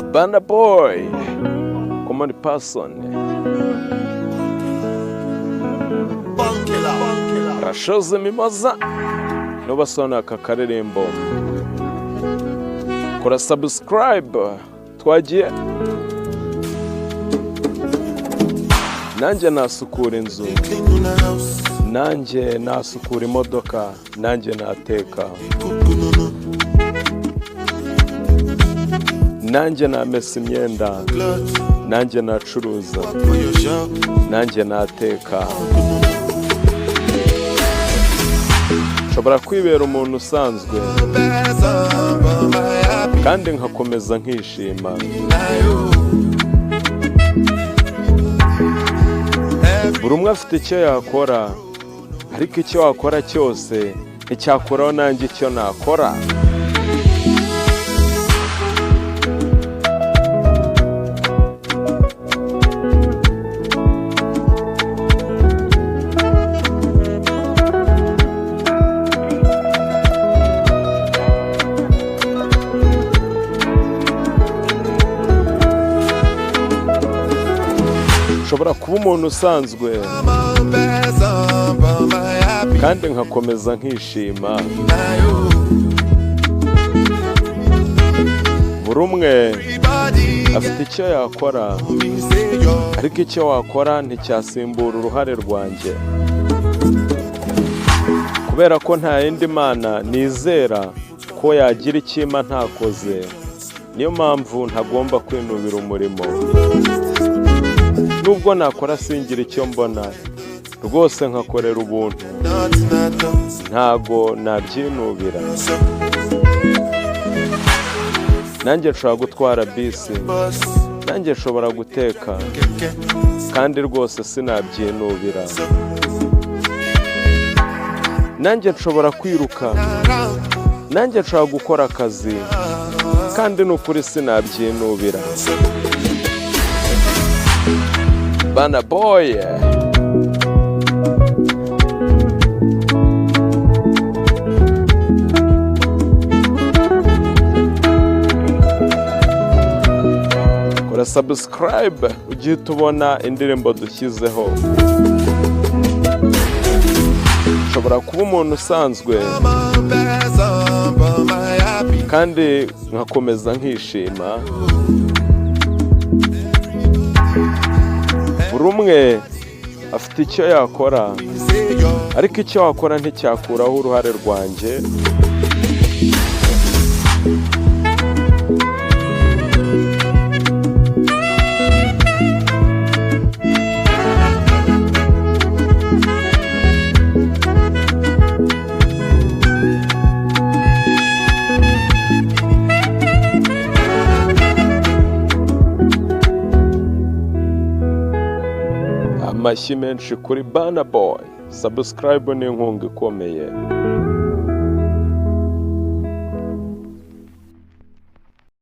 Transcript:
Burna boy, common person. Rashoze Mimosa nubasona aka karirimbo. Kora subscribe twagiye. Nanjye nasukura inzu, nanjye nasukura imodoka, nanjye nateka, nanjye namesa imyenda, nanjye nacuruza, nanjye nateka. Nshobora kwibera umuntu usanzwe kandi nkakomeza nkishima. Buri umwe afite icyo yakora, ariko icyo wakora cyose nticyakoraho nanjye icyo nakora. Nshobora kuba umuntu usanzwe kandi nkakomeza nkishima. Buri umwe afite icyo yakora, ariko icyo wakora nticyasimbura uruhare rwanjye. Kubera ko nta yindi mana nizera ko yagira icyima ntakoze, niyo mpamvu ntagomba kwinubira umurimo. Nubwo nakora singira icyo mbona, rwose nkakorera ubuntu, ntago nabyinubira. Nanjye nshobora gutwara bisi, nanjye nshobora guteka, kandi rwose sinabyinubira. Nanjye nshobora kwiruka, nanjye nshobora gukora akazi, kandi n'ukuri sinabyinubira. Burna boy. Kora subscribe ugiye tubona indirimbo dushyizeho. Nshobora kuba umuntu usanzwe kandi nkakomeza nkishima. Buri umwe afite icyo yakora, ariko icyo wakora nticyakuraho uruhare rwanjye. Amashyi menshi kuri Burna boy. Subscribe ni inkunga ikomeye.